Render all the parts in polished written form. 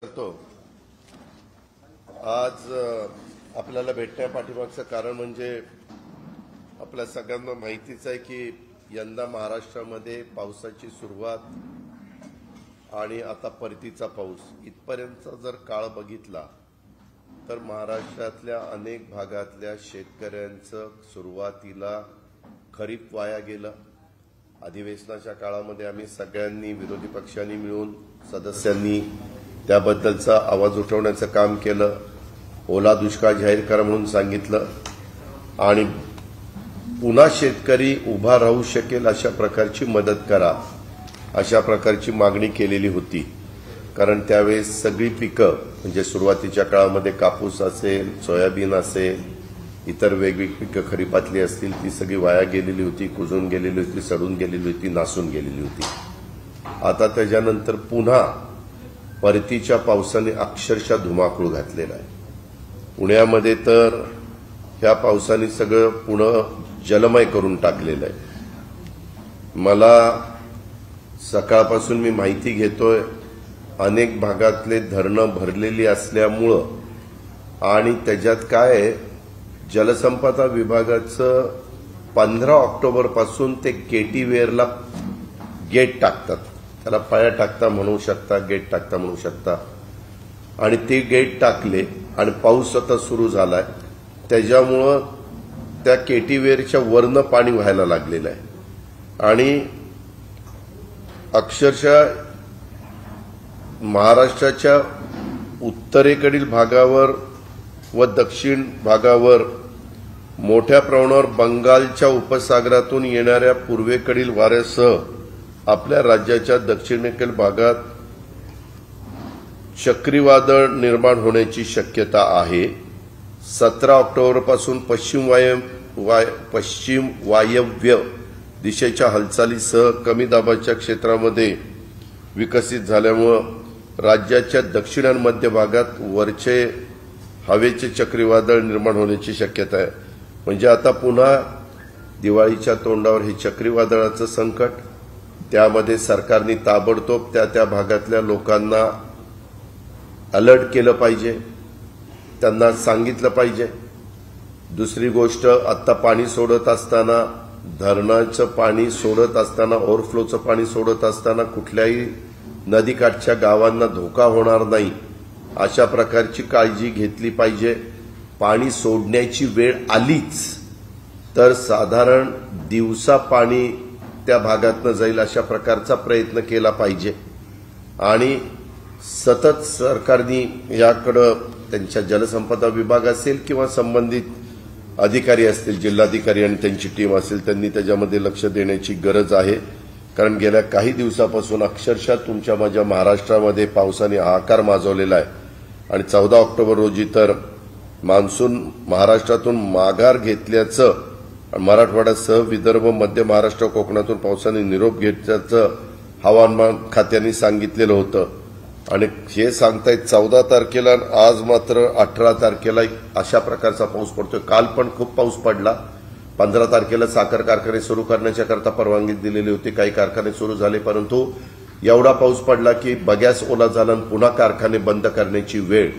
करतो। आज आपल्याला भेटण्या पाठीमागचं कारण म्हणजे आपल्या सगळ्यांना माहितीच आहे की यंदा महाराष्ट्रामध्ये पावसाची सुरुवात आणि आता परतीचा पाऊस इथपर्यंतचा जर काळ बघितला तर महाराष्ट्रातल्या अनेक भागातल्या शेतकऱ्यांचं सुरुवातीला खरीप वाया गेलं। अधिवेशनाच्या काळामध्ये आम्ही सगळ्यांनी विरोधी पक्षांनी मिळून सदस्यांनी त्याबद्दलचा आवाज उठवण्याचं काम केलं। ओला दुष्काळ जाहीर करा म्हणून सांगितलं आणि पुन्हा शेतकरी उभा राहू शकेल अशा प्रकारची मदत करा अशा प्रकारची मागणी केलेली होती। कारण त्यावेळेस सगळी पिकं म्हणजे सुरुवातीच्या काळामध्ये कापूस असेल, सोयाबीन असेल, इतर वेगवेगळी पिकं खरीपातली असतील ती सगळी वाया गेलेली होती, कुजून गेलेली होती, सडून गेलेली होती, नासून गेलेली होती। आता त्याच्यानंतर पुन्हा परतीच्या पावसाने अक्षरशः धुमाकूळ घातलेला आहे। पुण्यामध्ये तर ह्या पावसाने सगळं पुणे जलमय करून टाकलेलं आहे। मला सकाळपासून मी माहिती घेतोय अनेक भागातले धरणं भरलेली असल्यामुळं आणि त्याच्यात काय जलसंपदा विभागाचं 15 ऑक्टोबर पासून ते केटीवेरला गेट टाकतात, त्याला पाया टाकता म्हणू शकता, गेट टाकता म्हणू शकता, आणि ते गेट टाकले आणि पाऊस आता सुरू झालाय त्याच्यामुळं त्या केटीवेरच्या वरनं पाणी व्हायला लागलेलं आहे आणि अक्षरशः महाराष्ट्राच्या उत्तरेकडील भागावर व दक्षिण भागावर मोठ्या प्रमाणावर बंगालच्या उपसागरातून येणाऱ्या पूर्वेकडील वाऱ्यासह आपल्या राज्याच्या दक्षिणेकडील भागात चक्रीवादळ निर्माण होण्याची शक्यता आहे। 17 ऑक्टोबरपासून पश्चिम वायव्य दिशेच्या हालचालीसह कमी दाबाच्या क्षेत्रामध्ये विकसित झाल्यामुळे राज्याच्या दक्षिण आणि मध्य भागात वरचे हवेचे चक्रीवादळ निर्माण होण्याची शक्यता आहे। म्हणजे आता पुन्हा दिवाळीच्या तोंडावर हे चक्रीवादळाचं संकट, त्यामध्ये सरकारने ताबडतोब त्या भागातल्या लोकांना अलर्ट केलं पाहिजे, त्यांना सांगितलं पाहिजे। दुसरी गोष्ट, आता पाणी सोडत असताना, धरणाचं पाणी सोडत असताना, ओव्हरफ्लोचं पाणी सोडत असताना कुठल्याही नदीकाठच्या गावांना धोका होणार नाही अशा प्रकारची काळजी घेतली पाहिजे। पाणी सोडण्याची वेळ आलीच तर साधारण दिवसा पाणी त्या भागातनं जाईल अशा प्रकारचा प्रयत्न केला पाहिजे आणि सतत सरकारने याकडे त्यांच्या जलसंपदा विभाग असेल किंवा संबंधित अधिकारी असतील, जिल्हाधिकारी आणि त्यांची टीम असेल, त्यांनी त्याच्यामध्ये लक्ष देण्याची गरज आहे। कारण गेल्या काही दिवसापासून अक्षरशः तुमच्या माझ्या महाराष्ट्रामध्ये पावसाने हाहाकार माजवलेला आहे आणि 14 ऑक्टोबर रोजी तर मान्सून महाराष्ट्रातून माघार घेतल्याचं, मराठवाड्यासह विदर्भ, मध्य महाराष्ट्र, कोकणातून पावसाने निरोप घेतल्याचं हवामान खात्याने सांगितलेलं होतं आणि हे सांगतायत 14 तारखेला, आज मात्र 18 तारखेला अशा प्रकारचा पाऊस पडतोय। काल पण खूप पाऊस पडला। 15 तारखेला साखर कारखाने सुरू करण्याच्या करता परवानगी दिलेली होती, काही कारखाने सुरू झाले, परंतु एवढा पाऊस पडला की बग्यास ओला झाला आणि पुन्हा कारखाने बंद करण्याची वेळ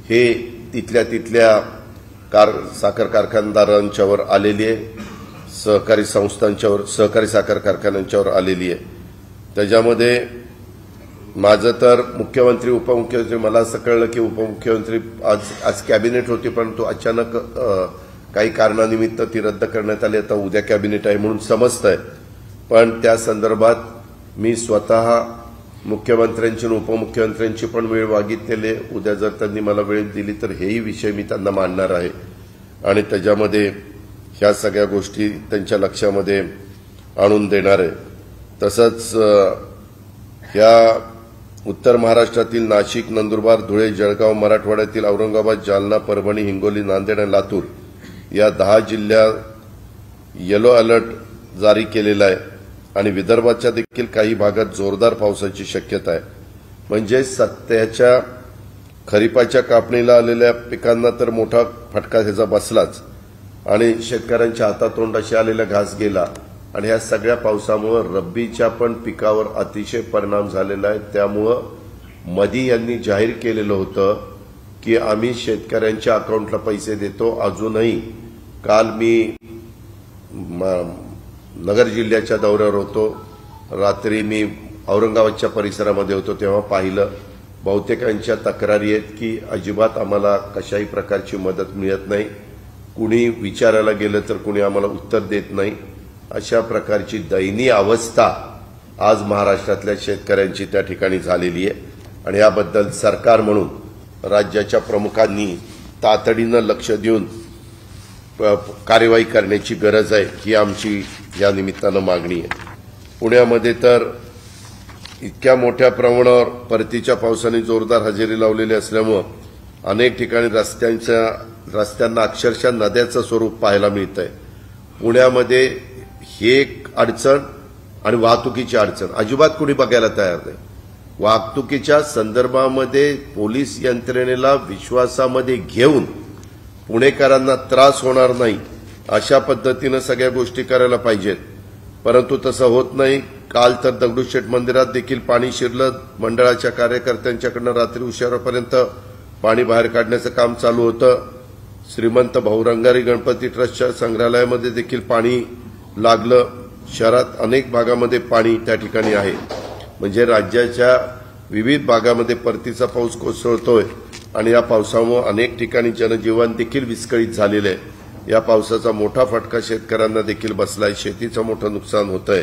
हे तिथल्या साखर कारखानदारांच्यावर आलेली आहे, सहकारी संस्थांच्यावर, सहकारी साखर कारखान्यांच्यावर आलेली आहे। त्याच्यामध्ये माझं तर मुख्यमंत्री, उपमुख्यमंत्री, मला असं कळलं की उपमुख्यमंत्री आज कॅबिनेट होती परंतु अचानक काही कारणानिमित्त ती रद्द करण्यात आली। आता उद्या कॅबिनेट आहे म्हणून समजतंय, पण त्या संदर्भात मी स्वतः मुख्यमंत्र्यांची आणि उपमुख्यमंत्र्यांची पण वेळ मागितलेली। उद्या जर त्यांनी मला वेळ दिली तर हेही विषय मी त्यांना मांडणार आहे आणि त्याच्यामध्ये ह्या सगळ्या गोष्टी त्यांच्या लक्षामध्ये आणून देणार आहे। तसंच ह्या उत्तर महाराष्ट्रातील नाशिक, नंदुरबार, धुळे, जळगाव, मराठवाड्यातील औरंगाबाद, जालना, परभणी, हिंगोली, नांदेड आणि लातूर या 10 जिल्ह्यात येलो अलर्ट जारी केलेला आहे आणि विदर्भाच्या देखील काही भागात जोरदार पावसाची शक्यता आहे। म्हणजे सध्याच्या खरीपाच्या कापणीला आलेल्या पिकांना तर मोठा फटका ह्याचा बसलाच आणि शेतकऱ्यांच्या हातातोंडाशी आलेला घास गेला आणि ह्या सगळ्या पावसामुळे रब्बीच्या पण पिकावर अतिशय परिणाम झालेला आहे। त्यामुळे मधी यांनी जाहीर केलेलं होतं की आम्ही शेतकऱ्यांच्या अकाउंटला पैसे देतो. अजूनही काल मी नगर जिल्ह्याच्या दौऱ्यावर होतो, रात्री मी औरंगाबादच्या परिसरामध्ये होतो, तेव्हा पाहिलं बहुतेकांच्या तक्रारी आहेत की अजिबात आम्हाला कशाही प्रकारची मदत मिळत नाही. कुणी विचारायला गेलं तर कुणी आम्हाला उत्तर देत नाही. अशा प्रकारची दयनीय अवस्था आज महाराष्ट्रातल्या शेतकऱ्यांची त्या ठिकाणी झालेली आहे आणि याबद्दल सरकार म्हणून राज्याच्या प्रमुखांनी तातडीनं लक्ष देऊन कार्यवाही करण्याची गरज आहे, ही आमची या निमित्तानं मागणी आहे. पुण्यामध्ये तर इतक्या मोठ्या प्रमाणावर परतीच्या पावसाने जोरदार हजेरी लावलेली असल्यामुळे अनेक ठिकाणी रस्त्यांना अक्षरशः नद्याचं स्वरूप पाहायला मिळतंय. पुण्यामध्ये हे एक अडचण आणि वाहतुकीची अडचण अजिबात कुणी बघायला तयार नाही. वाहतुकीच्या संदर्भामध्ये पोलीस यंत्रणेला विश्वासामध्ये घेऊन पुणेकरांना त्रास होणार नाही अशा पद्धतीनं सगळ्या गोष्टी करायला पाहिजेत, परंतु तसं होत नाही. काल तर दगडूशेठ मंदिरात देखील पाणी शिरलं. मंडळाच्या कार्यकर्त्यांच्याकडनं रात्री उशिरापर्यंत पाणी बाहेर काढण्याचं काम चालू होतं. श्रीमंत भाऊरंगारी गणपती ट्रस्टच्या संग्रहालयामध्ये देखील पाणी लागलं. शहरात अनेक भागामध्ये पाणी त्या ठिकाणी आहे. म्हणजे राज्याच्या विविध भागामध्ये परतीचा पाऊस कोसळतोय आणि या पावसामुळे अनेक ठिकाणी जनजीवन देखील विस्कळीत झालेलं आहे. या पावसाचा मोठा फटका शेतकऱ्यांना देखील बसलाय. शेतीचं मोठं नुकसान होतंय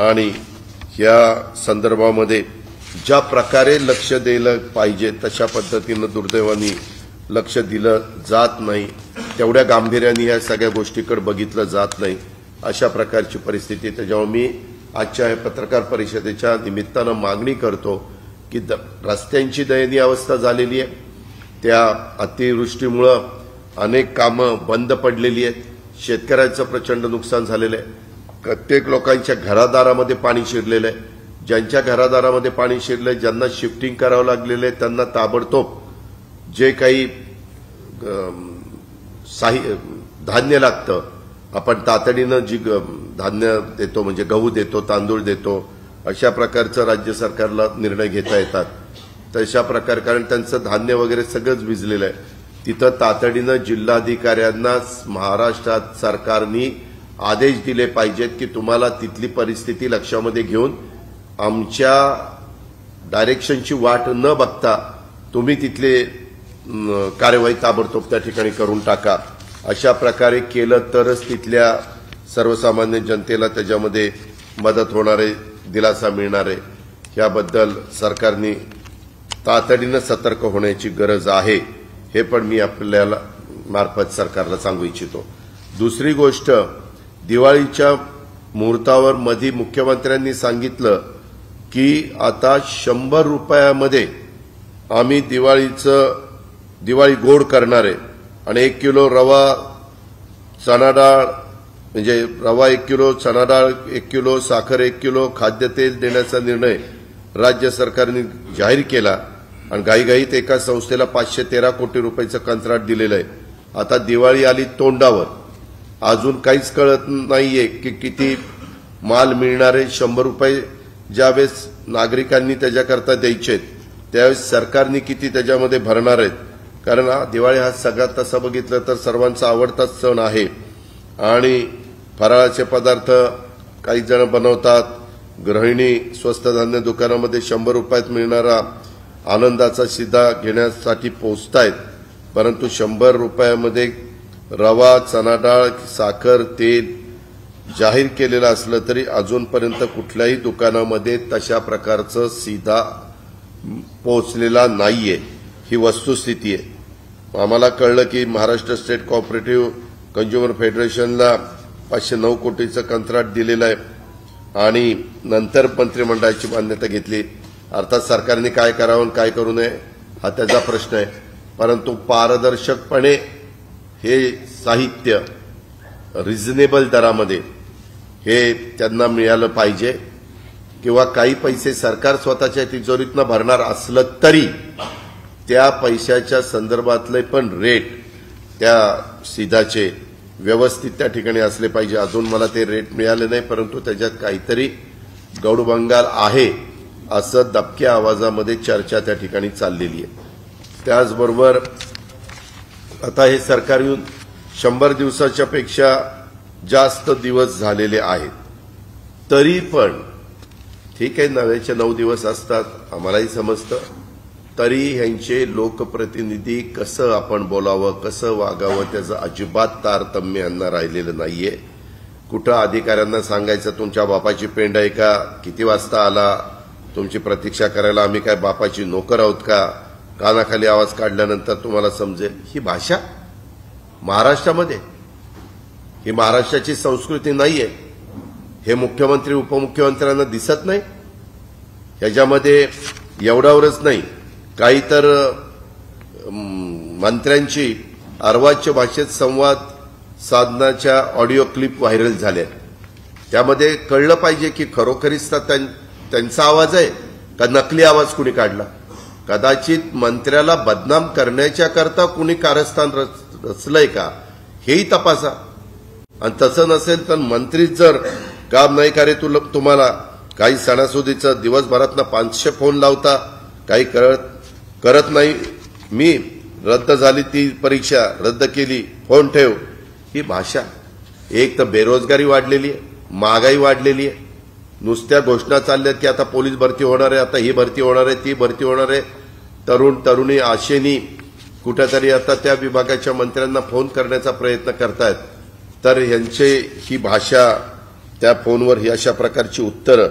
आणि या संदर्भामध्ये ज्या प्रकारे लक्ष दिलं पाहिजे तशा पद्धतीनं दुर्दैवाने लक्ष दिलं जात नाही. तेवढ्या गांभीर्याने या सगळ्या गोष्टीकडे बघितलं जात नाही. अशा प्रकारची परिस्थिती. त्याच्यामुळे मी आजच्या या पत्रकार परिषदेच्या निमित्तानं मागणी करतो की रस्त्यांची दयनीय अवस्था झालेली आहे. त्या अतिवृष्टीमुळं अनेक कामं बंद पडलेली आहेत. शेतकऱ्यांचं प्रचंड नुकसान झालेलं आहे. प्रत्येक लोकांच्या घरादारामध्ये पाणी शिरलेलं आहे. ज्यांच्या घरादारामध्ये पाणी शिरलंय, ज्यांना शिफ्टिंग करावं लागलेलं आहे, त्यांना ताबडतोब जे काही धान्य लागतं, आपण तातडीनं जी धान्य देतो म्हणजे गहू देतो, तांदूळ देतो, अशा प्रकारचं राज्य सरकारला निर्णय घेता येतात. तशा प्रकारे कारण त्यांचं धान्य वगैरे सगळंच भिजलेलं आहे. तिथं तातडीनं जिल्हाधिकाऱ्यांना महाराष्ट्रात सरकारने आदेश दिले पाहिजेत की तुम्हाला तिथली परिस्थिती लक्षामध्ये घेऊन आमच्या डायरेक्शनची वाट न बघता तुम्ही तिथले कार्यवाही ताबडतोब त्या ठिकाणी करून टाका. अशा प्रकारे केलं तरच तिथल्या सर्वसामान्य जनतेला त्याच्यामध्ये मदत होणार आहे, दिलासा मिळणार आहे. याबद्दल सरकारने तातडीनं सतर्क होण्याची गरज आहे, हे पण मी आपल्याला मार्फत सरकारला सांगू इच्छितो. दुसरी गोष्ट, दिवाळीच्या मुहूर्तावर मध्ये मुख्यमंत्र्यांनी सांगितलं की आता 100 रुपयामध्ये आम्ही दिवाळी गोड करणार आहे आणि 1 किलो रवा, चणा डाळ म्हणजे रवा 1 किलो, चणा डाळ 1 किलो, साखर 1 किलो, खाद्यतेल देण्याचा निर्णय राज्य सरकारने जाहीर केला आणि घाईघाईत एका संस्थेला 513 कोटी रुपयाचं कंत्राट दिलेलं आहे. आता दिवाळी आली तोंडावर, अजून काहीच कळत नाहीये की किती माल मिळणार आहे. 100 रुपये ज्यावेळेस नागरिकांनी त्याच्याकरता द्यायचे त्यावेळेस सरकारने किती त्याच्यामध्ये भरणार आहेत. कारण दिवाळी हा सगळ्यात तसं बघितलं तर सर्वांचा आवडताच सण आहे आणि फराळाचे पदार्थ काही जण बनवतात. गृहिणी स्वस्त धान्य दुकानामध्ये 100 रुपयात मिळणारा आनंदाचा शिधा घेण्यासाठी पोहोचतायत, परंतु 100 रुपयामध्ये रवा, चणा डाळ, साखर, तेल जाहीर केलेलं असलं तरी अजूनपर्यंत कुठल्याही दुकानामध्ये तशा प्रकारचं शिधा पोहोचलेला नाहीये. ही वस्तुस्थिती आहे. आम्हाला कळलं की महाराष्ट्र स्टेट कोऑपरेटिव्ह कंझ्युमर फेडरेशनला 509 कोटीचं कंत्राट दिलेलं आहे आणि नंतर मंत्रिमंडळाची मान्यता घेतली. अर्थात सरकारने काय करावं आणि काय करू नये हा त्याचा प्रश्न आहे, परंतु पारदर्शकपणे हे साहित्य रिझनेबल दरामध्ये हे त्यांना मिळालं पाहिजे किंवा काही पैसे सरकार स्वतःच्या तिजोरीतनं भरणार असलं तरी त्या पैशाच्या संदर्भातले पण रेट त्या शिधाचे व्यवस्थित त्या ठिकाणी असले पाहिजे. अजून मला ते रेट मिळाले नाही, परंतु त्याच्यात काहीतरी गौडबंगाल आहे असं दबक्या आवाजामध्ये चर्चा त्या ठिकाणी चाललेली आहे। त्याचबरोबर आता हे सरकार येऊन 100 दिवसाच्या पेक्षा जास्त दिवस झालेले आहेत, तरी पण ठीक आहे, 9चे 9 दिवस असतात, आम्हालाही समजतं, तरी ह्यांचे लोकप्रतिनिधी कसं आपण बोलावं, कसं वागावं त्याचं अजिबात तारतम्य यांना राहिलेलं नाहीये। कुठं अधिकाऱ्यांना सांगायचं तुमच्या बापाची पेंड आहे का, किती वाजता आला, तुमची प्रतीक्षा करायला आम्ही काय बापाची नोकर आहोत का, कानाखाली आवाज काढल्यानंतर तुम्हाला समजेल। ही भाषा महाराष्ट्रामध्ये, ही महाराष्ट्राची संस्कृती नाहीये। हे मुख्यमंत्री उपमुख्यमंत्र्यांना दिसत नाही? ह्याच्यामध्ये एवढावरच नाही, काही तर मंत्र्यांची अर्वाच्य भाषेत संवाद साधनाच्या ऑडिओ क्लिप व्हायरल झाल्या। त्यामध्ये कळलं पाहिजे की खरोखरीच त्यांचा आवाज आहे का नकली आवाज कुणी काढला। कदाचित मंत्र्याला बदनाम करण्याच्या करता कुणी कारस्थान रचलंय का हेही तपासा, आणि तसं नसेल तर मंत्रीच जर काम नाही करे तुम्हाला काही सणासुदीचं दिवसभरातनं 500 फोन लावता, काही करत नाही, मी रद्द झाली ती परीक्षा रद्द केली, फोन ठेव, ही भाषा। एक तर बेरोजगारी वाढलेली आहे, महागाई वाढलेली आहे, नुसत्या घोषणा चालल्यात की आता पोलीस भरती होणार आहे, आता ही भरती होणार आहे, ती भरती होणार आहे, तरुण तरुणी आशेनी कुठेतरी आता त्या विभागाच्या मंत्र्यांना फोन करण्याचा प्रयत्न करतायत, तर यांचे ही भाषा, त्या फोनवर ही अशा प्रकारची उत्तरं,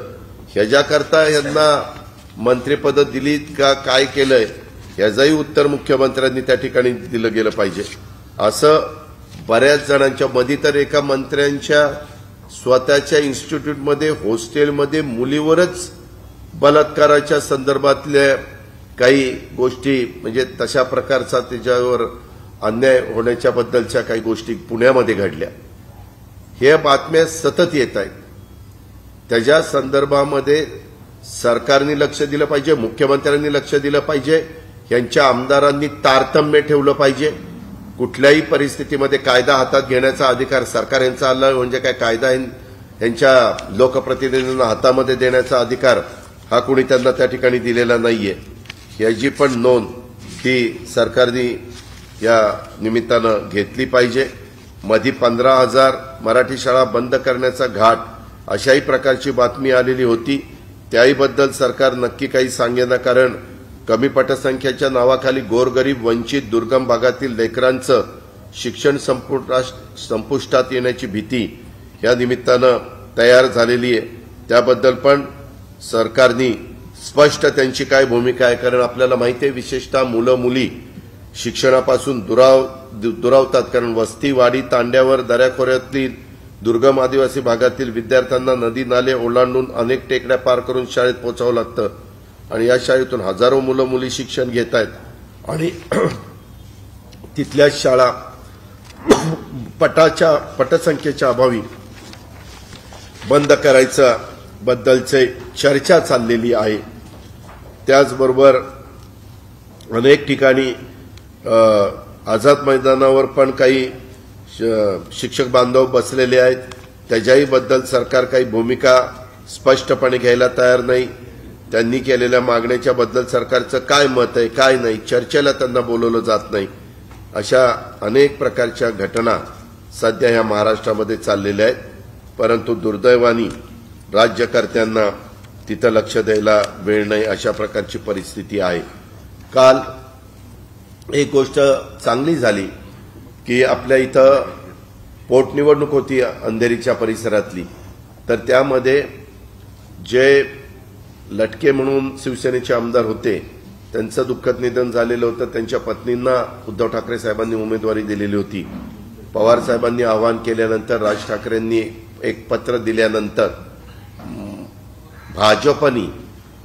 ह्याच्याकरता यांना मंत्रिपद दिलीत का काय केलंय याचंही उत्तर मुख्यमंत्र्यांनी त्या ठिकाणी दिलं गेलं पाहिजे। असं बऱ्याच जणांच्या मध्ये तर एका मंत्र्यांच्या स्वतःच्या इन्स्टिट्यूटमध्ये हॉस्टेलमध्ये मुलीवरच बलात्काराच्या संदर्भातल्या काही गोष्टी, म्हणजे तशा प्रकारचा त्याच्यावर अन्याय होण्याच्या बद्दलच्या काही गोष्टी पुण्यामध्ये घडल्या। हे बातम्या सतत येत आहेत, त्याच्या संदर्भामध्ये सरकारने लक्ष दिलं पाहिजे, मुख्यमंत्र्यांनी लक्ष दिलं पाहिजे, यांच्या आमदारांनी तारतम्य ठेवलं पाहिजे। कुठल्याही परिस्थितीमध्ये कायदा हातात घेण्याचा अधिकार सरकार यांचा आला म्हणजे काय, कायदा यांच्या लोकप्रतिनिधींना हातामध्ये देण्याचा अधिकार हा कोणी त्यांना त्या ठिकाणी दिलेला नाहीये। याची पण नोंद ही सरकारने या निमित्तानं घेतली पाहिजे। मध्ये 15,000 मराठी शाळा बंद करण्याचा घाट अशाही प्रकारची बातमी आलेली होती, त्याहीबद्दल सरकार नक्की काही सांगेना, कारण कमी पटसंख्येच्या नावाखाली गोरगरीब वंचित दुर्गम भागातील लेकरांचं शिक्षण संपुष्टात येण्याची भीती या निमित्तानं तयार झालेली आहे। त्याबद्दल पण सरकारने स्पष्ट त्यांची काय भूमिका आहे, कारण आपल्याला माहिती आहे विशेषतः मुलं मुली शिक्षणापासून दुरावतात, कारण वस्ती वाडी तांड्यावर दऱ्याखोऱ्यातील दुर्गम आदिवासी भागातील विद्यार्थ्यांना नदी नाले ओलांडून अनेक टेकड्या पार करून शाळेत पोहोचावं लागतं, आणि या शाळेतून हजारो मुलं मुली शिक्षण घेत आहेत, आणि तिथल्या शाळा पटसंख्येच्या अभावी बंद करायचा बद्दलचे चर्चा चाललेली आहे। त्याचबरोबर अनेक ठिकाणी आझाद मैदानावर पण काही शिक्षक बांधव बसलेले आहेत, त्याच्याही बद्दल सरकार काही भूमिका स्पष्टपणे घ्यायला तयार नाही। त्यांनी केलेल्या मागण्याच्या बद्दल सरकारचं काय मत आहे काय नाही, चर्चेला त्यांना बोलवलं जात नाही। अशा अनेक प्रकारच्या घटना सध्या या महाराष्ट्रामध्ये चाललेल्या आहेत, परंतु दुर्दैवाने राज्यकर्त्यांना तिथं लक्ष द्यायला वेळ नाही, अशा प्रकारची परिस्थिती आहे। काल एक गोष्ट चांगली झाली की आपल्या इथं पोटनिवडणूक होती अंधेरीच्या परिसरातली, तर त्यामध्ये जे लटके म्हणून शिवसेनेचे आमदार होते त्यांचं दुःखद निधन झालेलं होतं। त्यांच्या पत्नींना उद्धव ठाकरे साहेबांनी उमेदवारी दिलेली होती। पवार साहेबांनी आवाहन केल्यानंतर, राज ठाकरेंनी एक पत्र दिल्यानंतर भाजपनी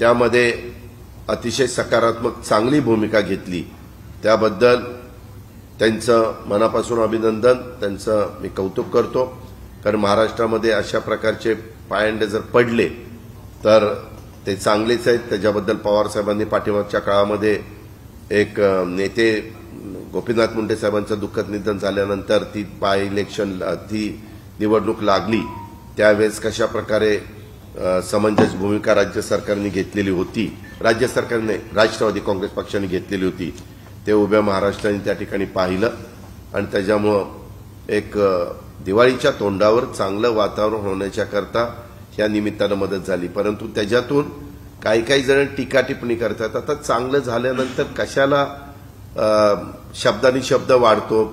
त्यामध्ये अतिशय सकारात्मक चांगली भूमिका घेतली, त्याबद्दल त्यांचं मनापासून अभिनंदन, त्यांचं मी कौतुक करतो। कारण महाराष्ट्रामध्ये अशा प्रकारचे पायंडे जर पडले तर ते चांगलेच आहेत, त्याच्याबद्दल पवार साहेबांनी पाठीमागच्या काळामध्ये एक नेते गोपीनाथ मुंडे साहेबांचं दुःखद निधन झाल्यानंतर ती बाय इलेक्शन ती निवडणूक लागली, त्यावेळेस कशा प्रकारे समंजस भूमिका राज्य सरकारने घेतलेली होती, राज्य सरकारने राष्ट्रवादी काँग्रेस पक्षाने घेतलेली होती, ते उभ्या महाराष्ट्राने त्या ठिकाणी पाहिलं आणि त्याच्यामुळे एक दिवाळीच्या तोंडावर चांगलं वातावरण होण्याच्या करता या निमित्तानं मदत झाली। परंतु त्याच्यातून काही जण टीका टिप्पणी करतात, आता चांगलं झाल्यानंतर कशाला शब्दानी शब्द वाढतो।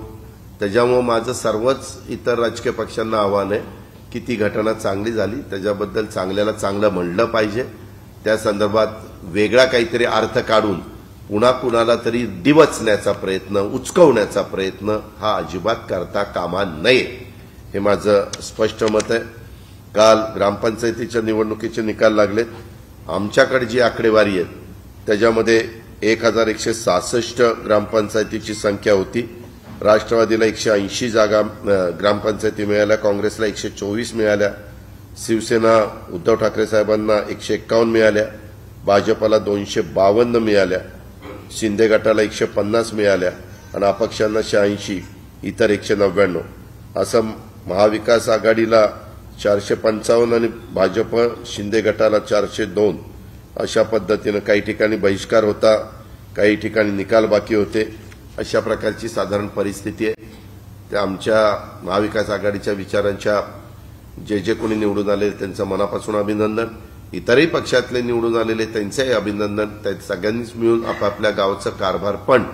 त्याच्यामुळे माझं सर्वच इतर राजकीय पक्षांना आव्हान आहे की ती घटना चांगली झाली, त्याच्याबद्दल चांगल्याला चांगलं म्हणलं पाहिजे। त्या संदर्भात वेगळा काहीतरी अर्थ काढून पुन्हा कुणाला तरी डिवचण्याचा प्रयत्न, उचकवण्याचा प्रयत्न हा अजिबात करता कामा नये, हे माझं स्पष्ट मत आहे। काल ग्रामपंचायतीच्या निवडणुकीचे निकाल लागलेत। आमच्याकडे जी आकडेवारी आहे त्याच्यामध्ये 1166 ग्रामपंचायतीची संख्या होती। राष्ट्रवादीला 180 जागा ग्रामपंचायती मिळाल्या, काँग्रेसला 124 मिळाल्या, शिवसेना उद्धव ठाकरे साहेबांना 151 मिळाल्या, भाजपला 252 मिळाल्या, शिंदे गटाला 150 मिळाल्या आणि अपक्षांना 86, इतर 199। असं महाविकास आघाडीला 455 आणि भाजप शिंदे गटाला 402 अशा पद्धतीनं काही ठिकाणी बहिष्कार होता, काही ठिकाणी निकाल बाकी होते, अशा प्रकारची साधारण परिस्थिती आहे। त्या आमच्या महाविकास आघाडीच्या विचारांच्या जे कोणी निवडून आले त्यांचं मनापासून अभिनंदन, इतरही पक्षातले निवडून आलेले त्यांचंही अभिनंदन। त्या सगळ्यांनीच मिळून आपापल्या गावचं कारभार पण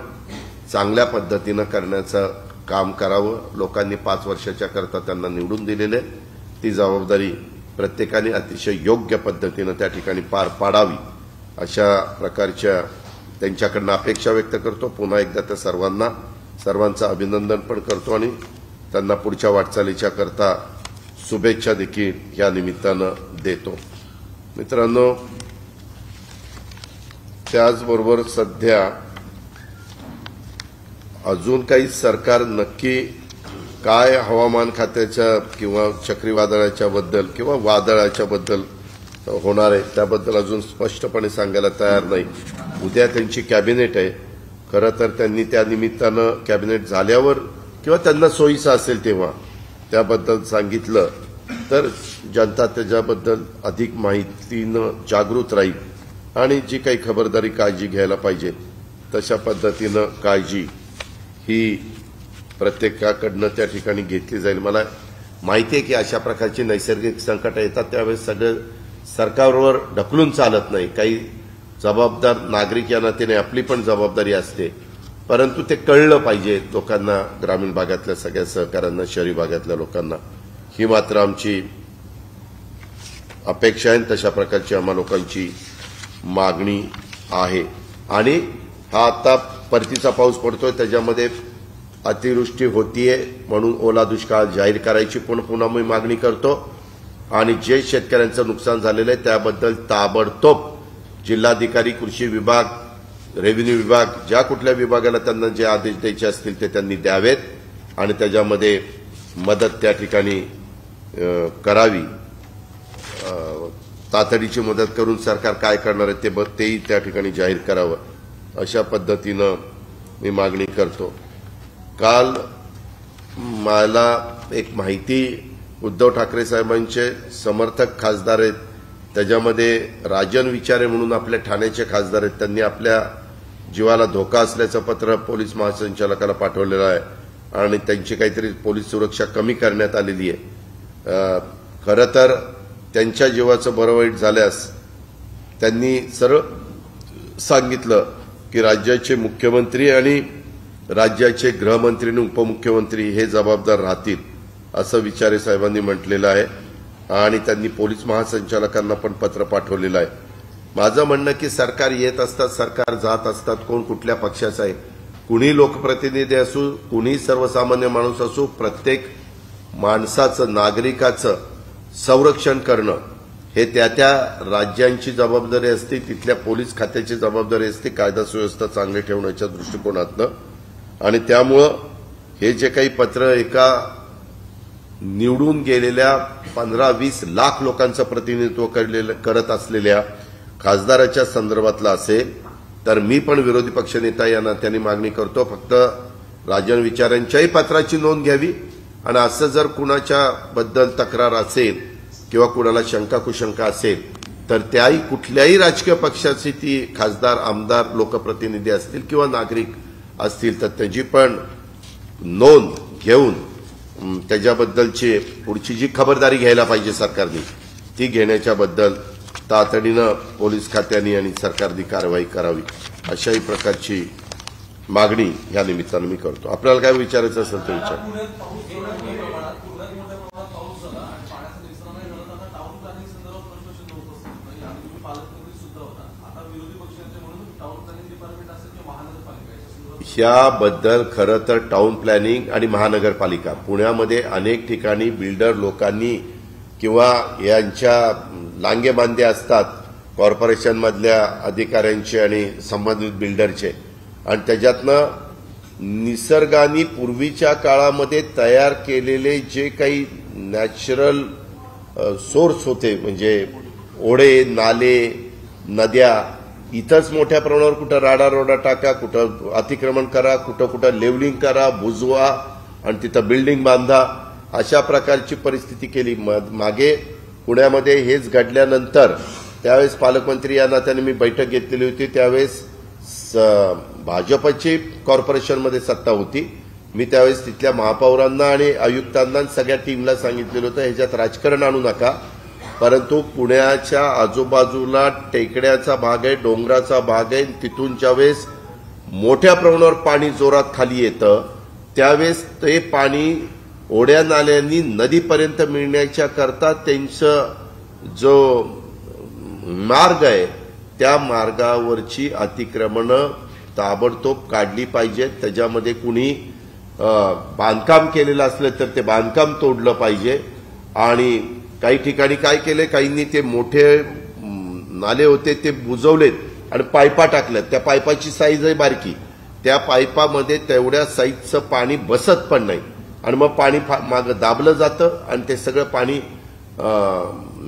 चांगल्या पद्धतीनं करण्याचं काम करावं। लोकांनी 5 वर्षाच्या करता त्यांना निवडून दिलेले, ती जबाबदारी प्रत्येकाने अतिशय योग्य पद्धतीनं त्या ठिकाणी पार पाडावी, अशा प्रकारच्या त्यांच्याकडनं अपेक्षा व्यक्त करतो। पुन्हा एकदा त्या सर्वांचं अभिनंदन पण करतो आणि त्यांना पुढच्या वाटचालीच्या करता शुभेच्छा देखील या निमित्तानं देतो। मित्रांनो, त्याचबरोबर सध्या अजून काही सरकार नक्की काय हवामान खात्याच्या किंवा चक्रीवादळाच्या बद्दल किंवा वादळाच्या बद्दल होणार आहे त्याबद्दल अजून स्पष्टपणे सांगायला तयार नाही। उद्या त्यांची कॅबिनेट आहे। खरं तर त्यांनी त्या निमित्तानं कॅबिनेट झाल्यावर किंवा त्यांना सोयीचं असेल तेव्हा त्याबद्दल सांगितलं तर जनता त्याच्याबद्दल अधिक माहितीनं जागृत राहील आणि जी काही खबरदारी काळजी घ्यायला पाहिजे तशा पद्धतीनं काळजी ही प्रत्येकाकडनं त्या ठिकाणी घेतली जाईल। मला माहिती आहे की अशा प्रकारची नैसर्गिक संकट येतात त्यावेळेस सगळं सरकारवर ढकलून चालत नाही, काही जबाबदार नागरिक या नात्याने आपली पण जबाबदारी असते, परंतु ते कळलं पाहिजे लोकांना, ग्रामीण भागातल्या सगळ्या सहकाऱ्यांना, शहरी भागातल्या लोकांना। ही मात्र आमची अपेक्षा आहे, तशा प्रकारची आम्हा लोकांची मागणी आहे। आणि हा आता परतीचा पाऊस पडतोय त्याच्यामध्ये अतिवृष्टी होतीये म्हणून ओला दुष्काळ जाहीर करायची पुन्हा मी मागणी करतो आणि जे शेतकऱ्यांचं नुकसान झालेलं आहे त्याबद्दल ताबडतोब जिल्हाधिकारी, कृषी विभाग, रेव्हेन्यू विभाग, ज्या कुठल्या विभागाला त्यांना जे आदेश द्यायचे असतील ते त्यांनी द्यावेत आणि त्याच्यामध्ये मदत त्या ठिकाणी करावी। तातडीची मदत करून सरकार काय करणार आहे तेही त्या ठिकाणी जाहीर करावं, अशा पद्धतीनं मी मागणी करतो। काल मला एक माहिती, उद्धव ठाकरे साहेबांचे समर्थक खासदार आहेत त्याच्यामध्ये राजन विचारे म्हणून आपल्या ठाण्याचे खासदार आहेत, त्यांनी आपल्या जीवाला धोका असल्याचं पत्र पोलीस महासंचालकाला पाठवलेलं आहे आणि त्यांची काहीतरी पोलीस सुरक्षा कमी करण्यात आलेली आहे। खरं तर त्यांच्या जीवाचं बरं वाईट झाल्यास त्यांनी सरळ सांगितलं की राज्याचे मुख्यमंत्री आणि राज्याचे गृहमंत्री आणि उपमुख्यमंत्री हे जबाबदार राहतील, असं विचारे साहेबांनी म्हटलेलं आहे आणि त्यांनी पोलीस महासंचालकांना पण पत्र पाठवलेलं आहे। माझं म्हणणं की सरकार येत असतात, सरकार जात असतात, कोण कुठल्या पक्षाचं आहे, कुणी लोकप्रतिनिधी असू, कुणी सर्वसामान्य माणूस असू, प्रत्येक माणसाचं, नागरिकाचं संरक्षण करणं हे त्या राज्यांची जबाबदारी असते, तिथल्या पोलीस खात्याची जबाबदारी असते, कायदा सुव्यवस्था चांगली ठेवण्याच्या दृष्टिकोनातनं। आणि त्यामुळं हे जे काही पत्र एका निवडून गेलेल्या 15-20 लाख लोकांचं प्रतिनिधित्व करत असलेल्या खासदाराच्या संदर्भातलं असेल तर मी पण विरोधी पक्षनेता या नात्याने मागणी करतो, फक्त राजन विचारांच्याही पत्राची नोंद घ्यावी आणि असं जर कुणाच्या बद्दल तक्रार असेल किंवा कुणाला शंका कुशंका असेल तर त्याही कुठल्याही राजकीय पक्षाची ती खासदार, आमदार, लोकप्रतिनिधी असतील किंवा नागरिक असतील तर त्याची पण नोंद घेऊन त्याच्याबद्दलची पुढची जी खबरदारी घ्यायला पाहिजे सरकारने ती घेण्याच्याबद्दल तातडीनं पोलीस खात्याने आणि सरकारने कारवाई करावी अशाही प्रकारची मागणी या निमित्तानं मी करतो. आपल्याला काय विचारायचं असेल तर विचार. याबद्दल खरं तर टाउन प्लॅनिंग आणि महानगरपालिका पुण्यामध्ये अनेक ठिकाणी बिल्डर लोकांनी किंवा यांच्या लांगे बांधे असतात कॉर्पोरेशनमधल्या अधिकाऱ्यांचे आणि संबंधित बिल्डरचे आणि त्याच्यातनं निसर्गाने पूर्वीच्या काळामध्ये तयार केलेले जे काही नॅचरल सोर्स होते म्हणजे ओढे, नाले, नद्या इथंच मोठ्या प्रमाणावर कुठं राडा टाका, कुठं अतिक्रमण करा, कुठं लेवलिंग करा, बुजवा आणि तिथं बिल्डिंग बांधा अशा प्रकारची परिस्थिती केली. मागे पुण्यामध्ये हेच घडल्यानंतर त्यावेळेस पालकमंत्री या नात्याने मी बैठक घेतलेली होती. त्यावेळेस भाजपची कॉर्पोरेशनमध्ये सत्ता होती. मी त्यावेळेस तिथल्या महापौरांना आणि आयुक्तांना सगळ्या टीमला सांगितलेलं होतं ह्याच्यात राजकारण आणू नका, परंतु पुण्याच्या आजूबाजूला टेकड्याचा भाग आहे, डोंगराचा भाग आहे, तिथून ज्यावेळेस मोठ्या प्रमाणावर पाणी जोरात खाली येतं त्यावेळेस ते पाणी ओढ्या नाल्यांनी नदीपर्यंत मिळण्याच्या करता त्यांचं जो मार्ग आहे त्या मार्गावरची अतिक्रमणं ताबडतोब काढली पाहिजेत. त्याच्यामध्ये कुणी बांधकाम केलेलं असलं तर ते बांधकाम तोडलं पाहिजे. आणि काही ठिकाणी काय केले, काहींनी ते मोठे नाले होते ते बुजवलेत आणि पायपा टाकल्यात. त्या पायपाची साईज आहे बारकी, त्या पायपामध्ये तेवढ्या साईजचं पाणी बसत पण नाही आणि मग पाणी मागं दाबलं जातं आणि ते सगळं पाणी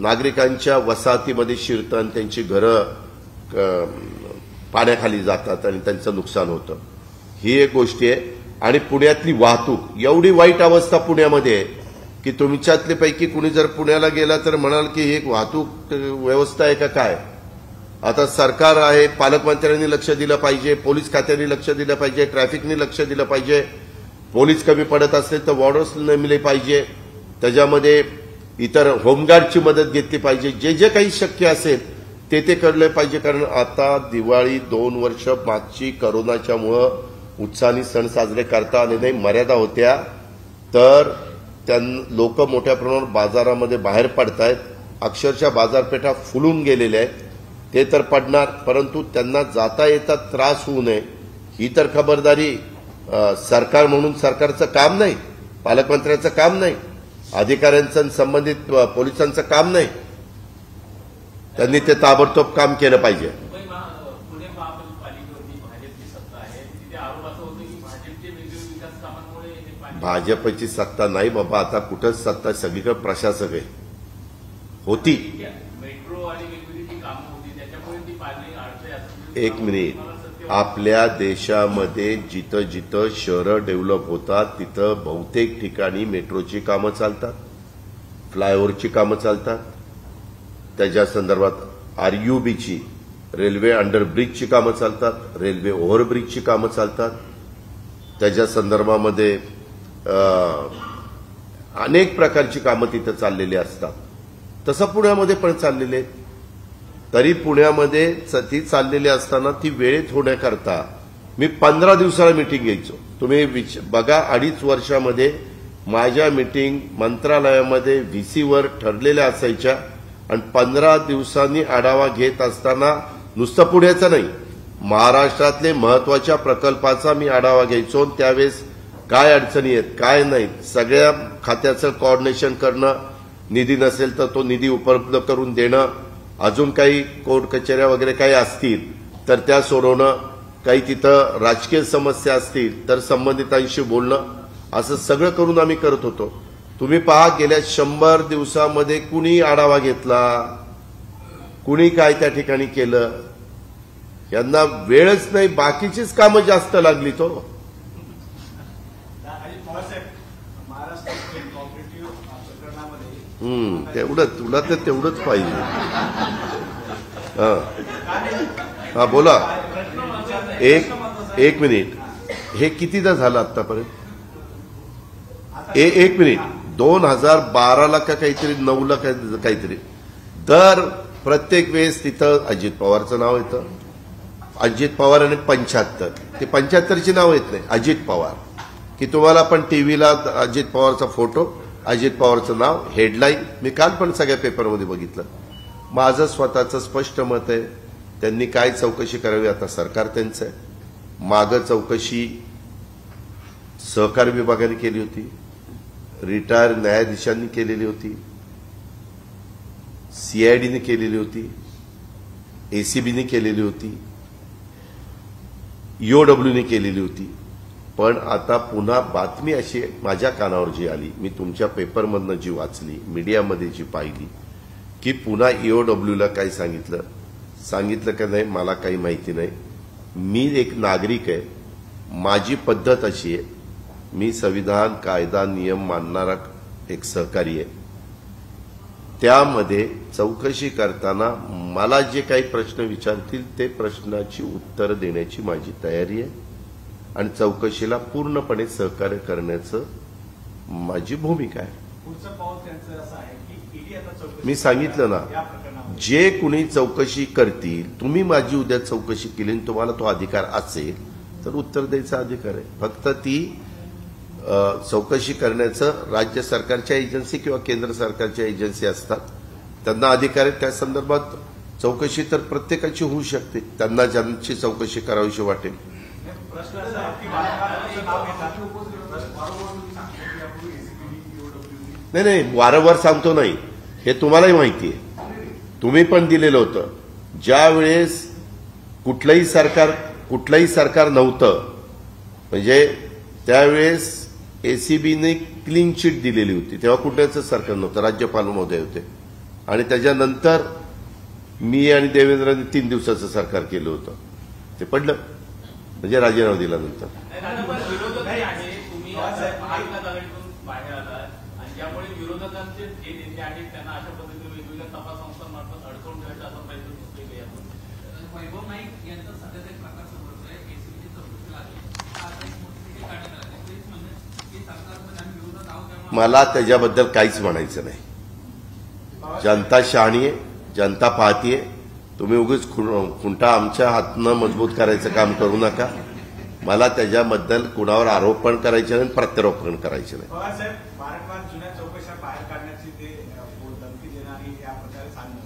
नागरिकांच्या वसाहतीमध्ये शिरतं आणि त्यांची घरं पाण्याखाली जातात आणि त्यांचं नुकसान होतं. ही एक गोष्टी आहे. आणि पुण्यातली वाहतूक एवढी वाईट अवस्था पुण्यामध्ये आहे की तुमच्यातले पैकी कुणी जर पुण्याला गेला तर म्हणाल की ही एक वाहतूक व्यवस्था आहे का काय. आता सरकार आहे, पालकमंत्र्यांनी लक्ष दिलं पाहिजे, पोलीस खात्याने लक्ष दिलं पाहिजे, ट्रॅफिकने लक्ष दिलं पाहिजे, पोलीस कमी पडत असेल तर वॉर्डर्स नेमले पाहिजे, त्याच्यामध्ये इतर होमगार्डची मदत घेतली पाहिजे, जे जे काही शक्य असेल ते करले पाहिजे. कारण आता दिवाळी 2 वर्ष मागची करोनाच्यामुळं उत्साहाने सण साजरे करता आले नाही, मर्यादा होत्या, तर लोक मोठ्या प्रमाणावर बाजारामध्ये बाहेर पडतायत. अक्षरशः बाजारपेठा फुलून गेलेल्या आहेत. ते तर पडणार, परंतु त्यांना जाता येता त्रास होऊ नये ही तर खबरदारी सरकार म्हणून सरकारचं काम नाही, पालकमंत्र्यांचं काम नाही, अधिकाऱ्यांचं संबंधित पोलिसांचं काम नाही. त्यांनी ते ताबडतोब काम केलं पाहिजे. भाजपची सत्ता नाही बाबा, आता कुठंच सत्ता, सगळीकडे प्रशासक आहे. होती एक मिनिट, आपल्या देशामध्ये जिथं जिथं शहरं डेव्हलप होतात तिथं बहुतेक ठिकाणी मेट्रोची कामं चालतात, फ्लायओव्हरची कामं चालतात, त्याच्या संदर्भात आरयूबीची रेल्वे अंडरब्रिजची कामं चालतात, रेल्वे ओव्हरब्रिजची कामं चालतात, त्याच्या संदर्भामध्ये अनेक प्रकारची कामं तिथं चाललेली असतात. तसं पुण्यामध्ये पण चाललेले आहेत. तरी पुण्यामध्ये ती चाललेली असताना ती वेळेत होण्याकरता मी 15 दिवसाला मीटिंग घ्यायचो. तुम्ही बघा, 2.5 वर्षामध्ये माझ्या मीटिंग मंत्रालयामध्ये व्हीसीवर ठरलेल्या असायच्या आणि 15 दिवसांनी आढावा घेत असताना नुसतं पुण्याचा नाही, महाराष्ट्रातले महत्वाच्या प्रकल्पाचा मी आढावा घ्यायचो. त्यावेळेस काय अडचणी आहेत, काय नाही, सगळ्या खात्याचं कोऑर्डिनेशन करणं, निधी नसेल तर तो निधी उपलब्ध करून देणं, अजून काही कोर्ट कचेऱ्या वगैरे काही असतील तर त्या सोडवणं, काही तिथं राजकीय समस्या असतील तर संबंधितांशी बोलणं, असं सगळं करून आम्ही करत होतो. तुम्ही पहा, गेल्या 100 दिवसामध्ये कुणी आढावा घेतला, कुणी काय त्या ठिकाणी केलं, यांना वेळच नाही, बाकीचीच कामं जास्त लागली. तो महाराष्ट्र कोऑपरेटिव्ह प्रकरणामध्ये तेवढंच तुला तर तेवढंच पाहिजे. हा बोला. एक मिनिट. हे कितीदा झालं आतापर्यंत? एक मिनिट. 2012ला का काहीतरी 9ला काहीतरी दर प्रत्येक वेळेस तिथं अजित पवारचं नाव येतं. अजित पवार आणि 75 ते 75ची नाव येत नाही. अजित पवार की तुम्हाला पण टीव्हीला अजित पवारचा फोटो, अजित पवारचं नाव, हेडलाईन. मी काल पण सगळ्या पेपरमध्ये बघितलं. माझं स्वतःचं स्पष्ट मत आहे, त्यांनी काय चौकशी करावी आता सरकार त्यांचं आहे. मागं चौकशी सहकार विभागाने केली होती, रिटायर न्यायाधीशांनी केलेली होती, सीआयडीने केलेली होती, एसीबीने केलेली होती, ईओडब्ल्यूने केलेली होती. पण आता पुन्हा बातमी अशी माझ्या कानावर जी आली, मी तुमच्या पेपरमधनं जी वाचली, मीडियामध्ये जी पाहिली, की पुन्हा ईओडब्ल्यूला काय सांगितलं का नाही मला काही माहिती नाही. मी एक नागरिक आहे, माझी पद्धत अशी आहे, मी संविधान, कायदा, नियम मानणारा एक सहकारी आहे. त्यामध्ये चौकशी करताना मला जे काही प्रश्न विचारतील ते प्रश्नाची उत्तर देण्याची माझी तयारी आहे आणि चौकशीला पूर्णपणे सहकार्य करण्याचं माझी भूमिका आहे. मी सांगितलं ना, जे कुणी चौकशी करतील, तुम्ही माझी उद्या चौकशी केली आणि तुम्हाला तो अधिकार असेल तर उत्तर द्यायचा अधिकार आहे. फक्त ती चौकशी करण्याचं राज्य सरकारच्या एजन्सी किंवा केंद्र सरकारच्या एजन्सी असतात, त्यांना अधिकार आहे. त्या संदर्भात चौकशी तर प्रत्येकाची होऊ शकते, त्यांना ज्यांची चौकशी करावीशी वाटेल. नाही, वारंवार सांगतो नाही, हे तुम्हालाही माहिती आहे, तुम्ही पण दिलेलं होतं. ज्यावेळेस कुठलंही सरकार नव्हतं, म्हणजे त्यावेळेस एसीबीने क्लीन चिट दिलेली होती, तेव्हा कुठल्याच सरकार नव्हतं, राज्यपाल महोदय होते. आणि त्याच्यानंतर मी आणि देवेंद्रने 3 दिवसाचं सरकार केलं होतं, ते पडलं, म्हणजे राजीनामा दिल्यानंतर. मला त्याच्याबद्दल काहीच म्हणायचं नाही. जनता शहाणी आहे, जनता पाहतीये. तुम्ही उगीच खुंटा आमच्या हातनं मजबूत करायचं काम करू नका. मला त्याच्याबद्दल कुणावर आरोप पण करायचे नाही, प्रत्यारोप पण करायचे नाही. वारंवार जुन्या चौकशा बाहेर काढण्याची ते धमकी देणारी या प्रकारे सांगणं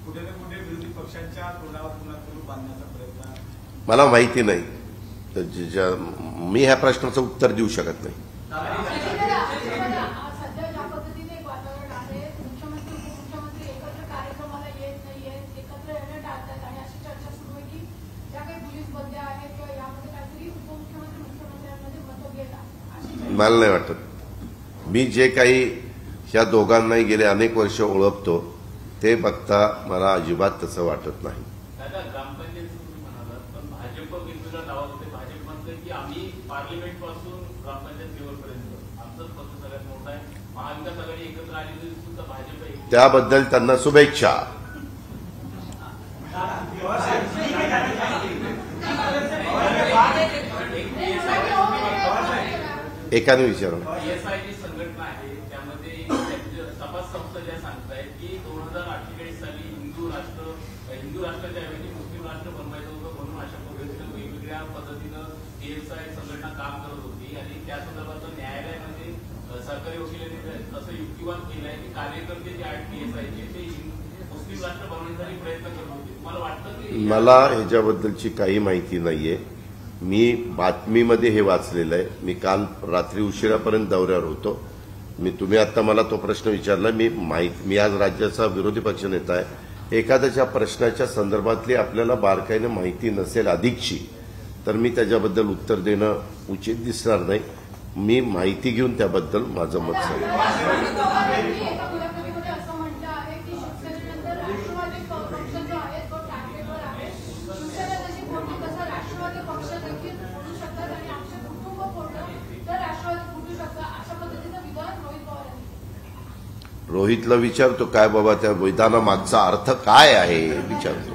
कुठे ना कुठे विरोधी पक्षांच्या तोंडावर पुन्हा कुलूप बांधण्याचा प्रयत्न. मला माहिती नाही, मी ह्या प्रश्नाचं उत्तर देऊ शकत नाही. मला नाही वाटत. मी जे काही ह्या दोघांनाही गेले अनेक वर्ष ओळखतो, ते बघता मला अजिबात तसं वाटत नाही. ग्रामपंचायत म्हणाला, पण भाजप वेगवेगळ्या डावात होते. भाजप म्हणते की आम्ही पार्लिमेंट पासून ग्रामपंचायत लेवलपर्यंत आमचंच पक्ष सगळ्यात मोठा आहे. महाविकास आघाडी एकत्र आली तरी सुद्धा भाजप, त्याबद्दल त्यांना शुभेच्छा. एकाने विचारून पीएसआयची संघटना आहे, त्यामध्ये तपास संस्था ज्या सांगतायत की 2048 साली हिंदू राष्ट्राच्या ऐवजी मुस्लिम राष्ट्र बनवायचं होतं, म्हणून अशा पद्धतीनं वेगवेगळ्या पद्धतीनं पीएसआय संघटना काम करत होती. आणि त्या संदर्भात न्यायालयामध्ये सरकारी वकिलांनी असं युक्तिवाद केलाय की कार्यकर्ते जे आहेत पीएसआयचे ते मुस्लिम राष्ट्र बनवण्यासाठी प्रयत्न करत होते. तुम्हाला वाटतं की? मला ह्याच्याबद्दलची काही माहिती नाहीये. मी बातमीमध्ये हे वाचलेलं आहे. मी काल रात्री उशिरापर्यंत दौऱ्यावर होतो. तुम्ही आता मला तो प्रश्न विचारला. मी आज राज्याचा विरोधी पक्षनेता आहे. एखाद्याच्या प्रश्नाच्या संदर्भातली आपल्याला बारकाईने माहिती नसेल अधिकची, तर मी त्याच्याबद्दल उत्तर देणं उचित दिसणार नाही. मी माहिती घेऊन त्याबद्दल माझं मत सांगेन. रोहितला विचारतो काय बाबा त्या मैदानामागचा अर्थ काय आहे विचारतो.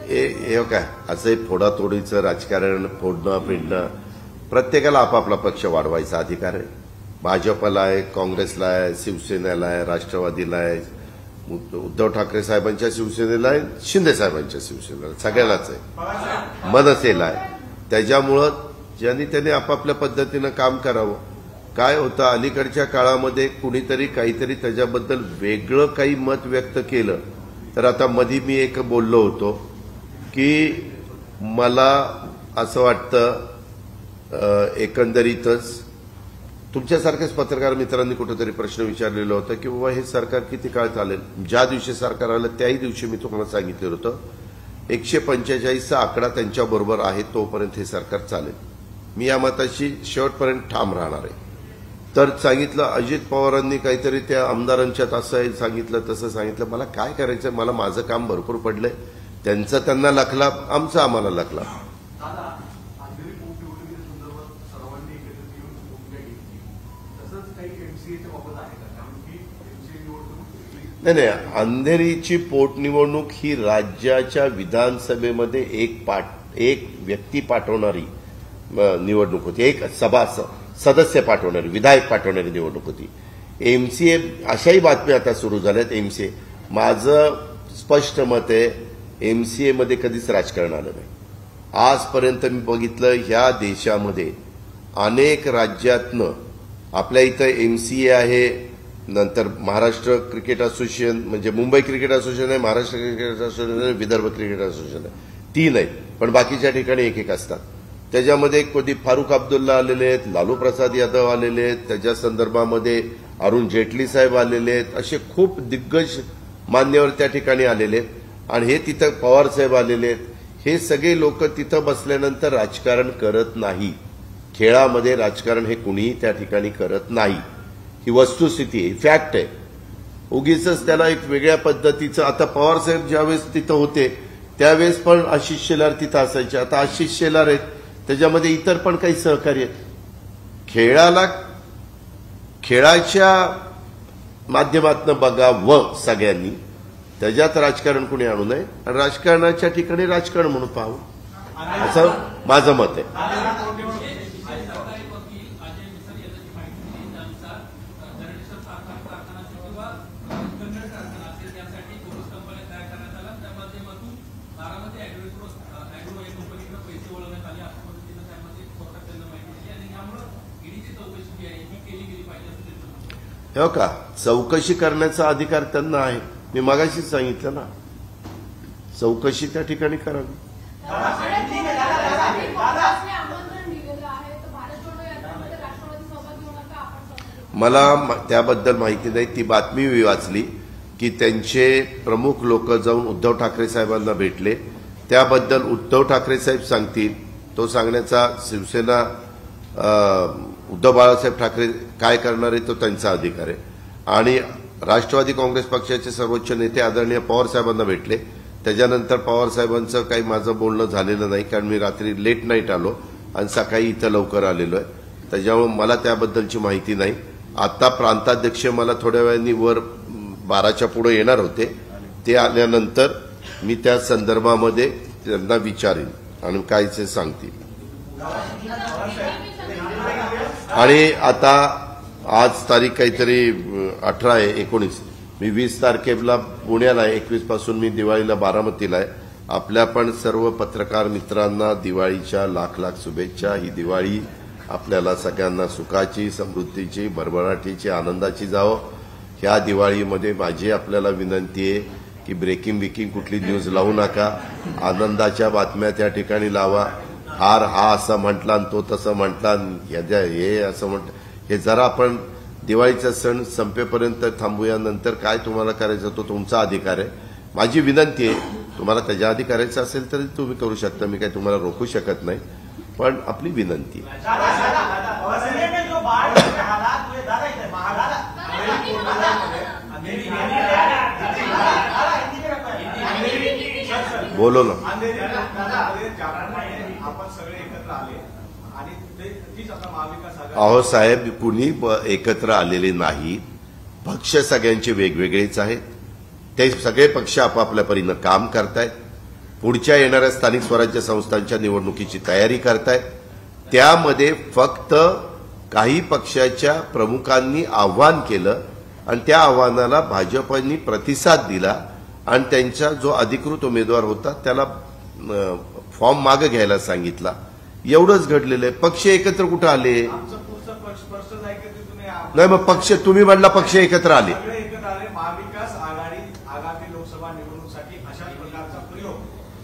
हे काय असं फोडातोडीचं राजकारण, फोडणं पिडणं, प्रत्येकाला आपापला पक्ष वाढवायचा अधिकार आहे. भाजपला आहे, काँग्रेसला आहे, शिवसेनेला आहे, राष्ट्रवादीला आहे, उद्धव ठाकरे साहेबांच्या शिवसेनेला आहे, शिंदे साहेबांच्या शिवसेनेला, सगळ्यालाच आहे, मनसेला आहे. त्याच्यामुळं ज्यांनी त्यांनी आपापल्या पद्धतीनं काम करावं. काय होतं अलीकडच्या काळामध्ये कुणीतरी काहीतरी त्याच्याबद्दल वेगळं काही मत व्यक्त केलं तर आता मधी मी एक बोललो होतो की मला असं वाटतं एकंदरीतच तुमच्यासारख्याच पत्रकार मित्रांनी कुठेतरी प्रश्न विचारलेला होता की बाबा हे सरकार किती काळ चालेल. ज्या दिवशी सरकार आलं त्याही दिवशी मी तुम्हाला सांगितलं होतं 145चा आकडा त्यांच्याबरोबर आहे तोपर्यंत हे सरकार चालेल. मी या मताशी शेवटपर्यंत ठाम राहणार आहे. तर सांगितलं अजित पवारांनी काहीतरी त्या आमदारांच्यात असं सांगितलं तसं सांगितलं. मला काय करायचं, मला माझं काम भरपूर पडलंय. त्यांचं त्यांना लखला, आमचं आम्हाला लखला. नाही नाही, अंधेरीची पोटनिवडणूक ही राज्याच्या विधानसभेमध्ये एक व्यक्ती पाठवणारी निवडणूक होती, एक सभा सदस्य पाठवणारी, विधायक पाठवणारी निवडणूक होती. एमसीए अशाही बातम्या आता सुरू झाल्यात. एमसीए, माझं स्पष्ट मत आहे, एमसीए मध्ये कधीच राजकारण आलं नाही. आजपर्यंत मी बघितलं ह्या देशामध्ये अनेक राज्यातनं, आपल्या इथं एमसीए आहे, नंतर महाराष्ट्र क्रिकेट असोसिएशन म्हणजे मुंबई क्रिकेट असोसिएशन आहे, महाराष्ट्र क्रिकेट असोसिएशन आहे, विदर्भ क्रिकेट असोसिएशन आहे, 3 आहेत. पण बाकीच्या ठिकाणी एक असतात. त्याच्यामध्ये कधी फारुख अब्दुल्ला आलेले आहेत, लालू प्रसाद यादव आलेले आहेत, त्याच्या संदर्भामध्ये अरुण जेटली साहेब आलेले आहेत, असे खूप दिग्गज मान्यवर त्या ठिकाणी आलेले आहेत. आणि हे तिथं पवार साहेब आलेले आहेत. हे सगळे लोक तिथं बसल्यानंतर राजकारण करत नाही. खेळामध्ये राजकारण हे कुणीही त्या ठिकाणी करत नाही. ही वस्तुस्थिती आहे, फॅक्ट आहे. उगीच त्याला एक वेगळ्या पद्धतीचं, आता पवार साहेब ज्यावेळेस तिथं होते त्यावेळेस पण आशिष शेलार तिथं असायचे. आता आशिष शेलार आहेत, त्याच्यामध्ये इतर पण काही सहकार्य आहेत. खेळाच्या माध्यमातून बघावं सगळ्यांनी, त्याच्यात राजकारण कुणी आणू नये आणि राजकारणाच्या ठिकाणी राजकारण म्हणून पाहावं, असं माझं मत आहे. हो का, चौकशी करण्याचा अधिकार त्यांना आहे. मी मगाशीच सांगितलं ना, चौकशी त्या ठिकाणी करावी. मला त्याबद्दल माहिती नाही. ती बातमी मी वाचली की त्यांचे प्रमुख लोक जाऊन उद्धव ठाकरे साहेबांना भेटले. त्याबद्दल उद्धव ठाकरे साहेब सांगतील, तो सांगण्याचा शिवसेना उद्धव बाळासाहेब ठाकरे काय करणार आहे तो त्यांचा अधिकार आहे. आणि राष्ट्रवादी काँग्रेस पक्षाचे सर्वोच्च नेते आदरणीय पवार साहेबांना भेटले. त्याच्यानंतर पवार साहेबांचं काही माझं बोलणं झालेलं नाही, कारण मी रात्री लेट नाईट आलो आणि सकाळी इथं लवकर आलेलो आहे. त्याच्यामुळे मला त्याबद्दलची माहिती नाही. आता प्रांताध्यक्ष मला थोड्या वेळाने वर 12च्या पुढे येणार होते. ते आल्यानंतर मी त्या संदर्भामध्ये त्यांना विचारेन आणि काय ते सांगतील. आणि आता आज तारीख काहीतरी 18 आहे, 19. मी 20 तारखेला पुण्याला आहे, 21 पासून मी दिवाळीला बारामतीला आहे. आपल्या पण सर्व पत्रकार मित्रांना दिवाळीच्या लाख लाख शुभेच्छा. ही दिवाळी आपल्याला सगळ्यांना सुखाची, समृद्धीची, भरभराटीची, आनंदाची जावं. ह्या दिवाळीमध्ये माझी आपल्याला विनंती आहे की ब्रेकिंग कुठली न्यूज लावू नका. आनंदाच्या बातम्या त्या ठिकाणी लावा. हा असं म्हटला आणि तो तसं म्हटला, हे असं म्हटलं, हे जरा आपण दिवाळीचा सण संपेपर्यंत थांबूया. नंतर काय तुम्हाला करायचं तो तुमचा अधिकार आहे. माझी विनंती आहे, तुम्हाला त्याच्या आधी करायचं असेल तरी तुम्ही करू शकता, मी काही तुम्हाला रोखू शकत नाही, पण आपली विनंती. बोलो ना. आपण सगळे एकत्र आले आणि तीच आता महाविकास आघाडी. अहो साहेब, कुणी एकत्र आलेले नाही. पक्ष सगळ्यांचे वेगवेगळेच आहेत. ते सगळे पक्ष आपापल्या परीनं काम करतायत. पुढच्या येणाऱ्या स्थानिक स्वराज्य संस्थांच्या निवडणुकीची तयारी करतायत. त्यामध्ये फक्त काही पक्षाच्या प्रमुखांनी आव्हान केलं आणि त्या आव्हानाला भाजपनी प्रतिसाद दिला आणि त्यांचा जो अधिकृत उमेदवार होता त्याला फॉर्म मागे घ्यायला सांगितला. एवढंच घडलेलं आहे. पक्ष एकत्र कुठं आले? आमचं पुढचं स्पष्टच आहे की तुम्ही नाही, मग पक्ष तुम्ही म्हणला पक्ष एकत्र आले. सगळे एकत्र आले. महाविकास आघाडी आगामी लोकसभा निवडणुकीसाठी अशाच प्रकारचा प्रयोग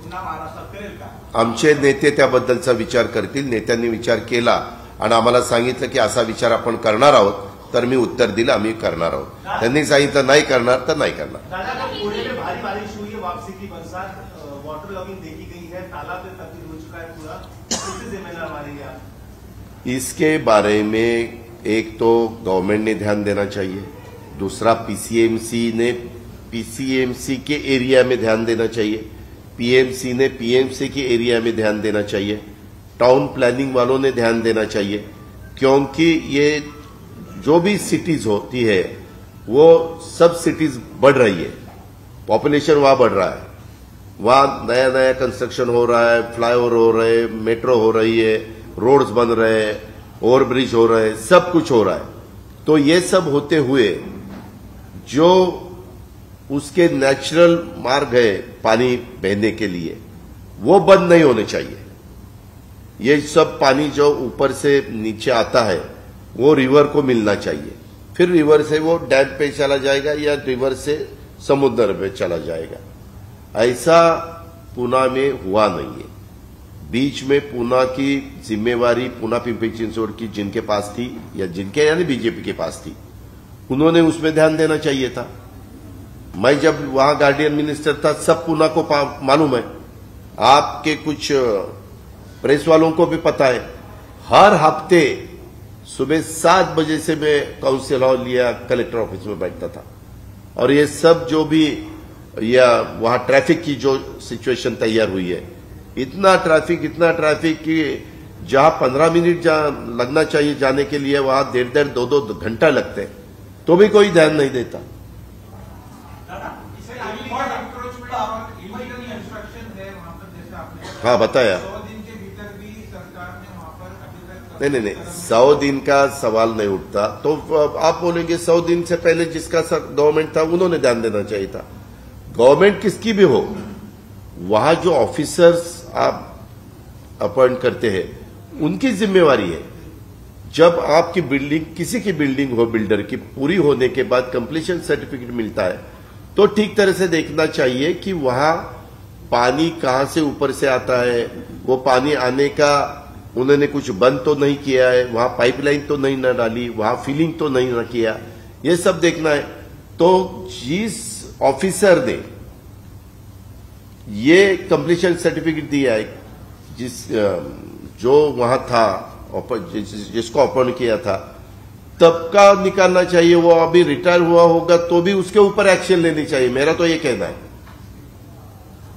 पुन्हा महाराष्ट्रात करेल का? आमचे नेते त्याबद्दलचा विचार करतील. नेत्यांनी विचार केला आणि आम्हाला सांगितलं की असा विचार आपण करणार आहोत, तर मी उत्तर दिलं आम्ही करणार आहोत. त्यांनी सांगितलं नहीं करणार तर नहीं करणार. दादा, पुणे में भारी बारिश हुई है, वापसी की बरसात, वाटर लॉगिंग देखी गई है, तालाब में तब्दील हो चुका है पूरा. किससे जिम्मेदार मानेंगे आप? इसके बारे में एक तो गवर्नमेंट ने ध्यान देना चाहिए, दूसरा पीसीएमसी के एरिया में ध्यान देना चाहिए, पीएमसी ने पीएमसी के एरिया में ध्यान देना चाहिए, टाउन प्लानिंग वालों ने ध्यान देना चाहिए. क्योंकि ये जो भी सिटीज होती है वो सब सिटीज बढ़ रही है. पॉपुलेशन वहां बढ़ रहा है, वहां नया नया कंस्ट्रक्शन हो रहा है, फ्लाईओवर हो रहे हैं, मेट्रो हो रही है, रोड्स बन रहे हैं, ओवरब्रिज हो रहे हैं, सब कुछ हो रहा है. तो ये सब होते हुए जो उसके नेचुरल मार्ग है पानी बहने के लिए वो बंद नहीं होने चाहिए. ये सब पानी जो ऊपर से नीचे आता है वो रिवर को मिलना चाहिए. फिर रिवर से वो डैम पे चला जाएगा या रिवर से समुद्र पे चला जाएगा. ऐसा पुणे में हुआ नहीं है. बीच में पुणे की जिम्मेवारी पुणे पिंपरी चिंचवड की जिनके पास थी या जिनके यानी बीजेपी के पास थी, उन्होंने उसमें ध्यान देना चाहिए था. मैं जब वहां गार्डियन मिनिस्टर था सब पुणे को मालूम है. आपके कुछ प्रेस वालों को भी पता है. हर हफ्ते सुबह 7 बजे से मैं काउंसिल हॉल या कलेक्टर ऑफिस में बैठता था और ये सब जो भी या वहां ट्रैफिक की जो सिचुएशन तैयार हुई है, इतना ट्रैफिक कि जहां 15 मिनट लगना चाहिए जाने के लिए वहां 1.5 2 घंटा लगते हैं, तो भी कोई ध्यान नहीं देता. हाँ बताया. नहीं, 100 दिन का सवाल नहीं उठता. तो आप बोलेंगे 100 दिन से पहले जिसका गवर्नमेंट था उन्होंने ध्यान देना चाहिए था. गवर्नमेंट किसकी भी हो, वहां जो ऑफिसर्स आप अपॉइंट करते हैं उनकी जिम्मेवारी है. जब आपकी बिल्डिंग किसी की बिल्डिंग हो बिल्डर की पूरी होने के बाद कंप्लीशन सर्टिफिकेट मिलता है तो ठीक तरह से देखना चाहिए कि वहां पानी कहां से ऊपर से आता है, वो पानी आने का उन्होंने कुछ बंद तो नहीं किया है, वहां पाइपलाइन तो नहीं न डाली, वहां फिलिंग तो नहीं न किया, ये सब देखना है. तो जिस ऑफिसर ने ये कंप्लीशन सर्टिफिकेट दिया है, जो वहां था जिसको अपॉइंट किया था, तब का निकालना चाहिए. वो अभी रिटायर हुआ होगा तो भी उसके ऊपर एक्शन लेनी चाहिए. मेरा तो ये कहना है.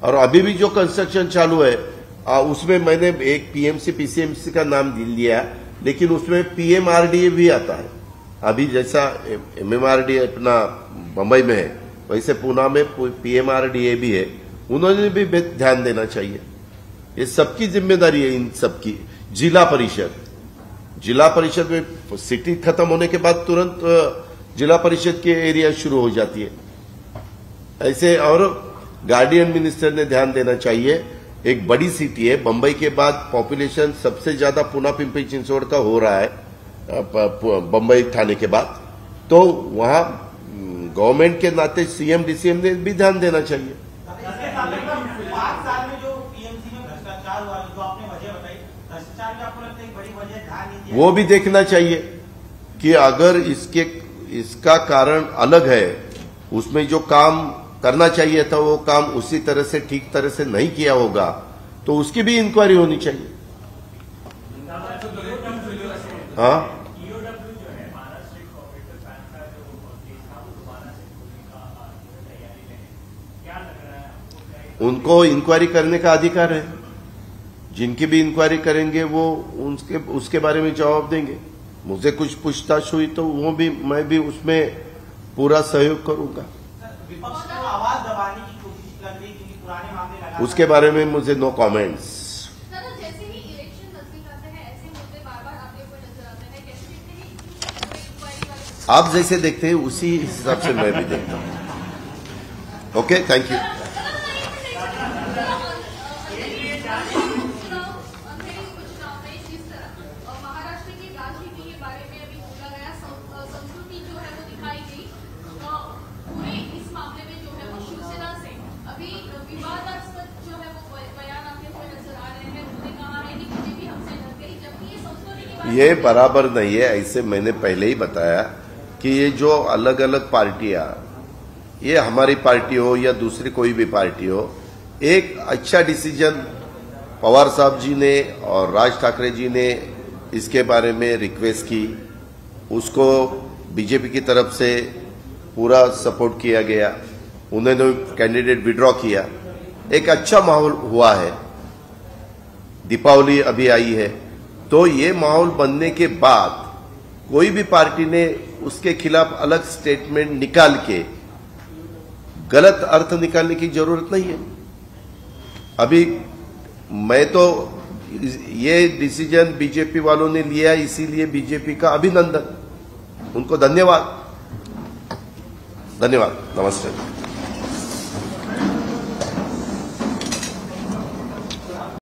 और अभी भी जो कंस्ट्रक्शन चालू है उसमें मैंने एक पीएमसी पीसीएमसी का नाम लिया, लेकिन उसमें पीएमआरडीए भी आता है. अभी जैसा एमएमआरडीए अपना बंबई में है वैसे पुणे में पीएमआरडीए भी है. उन्होंने भी ध्यान देना चाहिए. ये सबकी जिम्मेदारी है. इन सबकी जिला परिषद में सिटी खत्म होने के बाद तुरंत जिला परिषद के एरिया शुरू हो जाती है. ऐसे और गार्डियन मिनिस्टर ने ध्यान देना चाहिए. एक बड़ी सिटी है, बंबई के बाद पॉपुलेशन सबसे ज्यादा पुणे पिंपरी चिंचवड का हो रहा है बंबई ठाणे के बाद. तो वहां गवर्नमेंट के नाते सीएम डीसीएम ने भी ध्यान देना चाहिए. 5 साल में जो पीएमसी में भ्रष्टाचार हुआ, जो आपने वजह बताई, भ्रष्टाचार की आपको लगता है एक बड़ी वजह ध्यान नहीं दिया? वो भी देखना चाहिए कि अगर इसका कारण अलग है, उसमें जो काम करना चाहिए था वो काम उसी तरह से ठीक तरह से नहीं किया होगा तो उसकी भी इंक्वायरी होनी चाहिए. हाँ, उनको इंक्वायरी करने का अधिकार है. जिनकी भी इंक्वायरी करेंगे वो उसके बारे में जवाब देंगे। मुझे कुछ पूछताछ हुई तो मैं भी उसमें पूरा सहयोग करूंगा। विपक्ष को आवाज दबाने की कोशिश कर रही क्योंकि पुराने मामले लगातार उसके बारे में मुझे नो कमेंट्स। जैसे ही इलेक्शन नजदीक आते हैं ऐसे मुद्दे बार-बार आपके ऊपर नजर आते हैं, कैसे देखते हैं कि इंक्वायरी वाले आप जैसे देखते हैं उसी हिसाब से मैं भी देखता हूं। Okay, thank you. महाराष्ट्र की राजनीति के बारे में अभी बोला गया, संस्कृति जो है वो दिखाई गई। पूरे इस मामले में जो है वो शिवसेना से अभी विवादास्पद जो है वो बयान आते हुए नजर आ रहे हैं। उन्होंने कहा है कि बीजेपी हमसे डर गई, जबकि ये संस्कृति की बात ये बराबर नहीं है। ऐसे मैंने पहले ही बताया कि ये जो अलग अलग पार्टियां, ये हमारी पार्टी हो या दूसरी कोई भी पार्टी हो, एक अच्छा डिसीजन पवार साहब जी ने और राज ठाकरे जी ने इसके बारे में रिक्वेस्ट की, उसको बीजेपी की तरफ से पूरा सपोर्ट किया गया, उन्होंने कैंडिडेट विड्रॉ किया, एक अच्छा माहौल हुआ है। दीपावली अभी आई है, तो ये माहौल बनने के बाद कोई भी पार्टी ने उसके खिलाफ अलग स्टेटमेंट निकाल के गलत अर्थ निकालने की जरूरत नहीं है। अभी मैं तो ये डिसीजन बीजेपी वालों ने लिया, इसीलिए बीजेपी का अभिनंदन, उनको धन्यवाद। नमस्ते।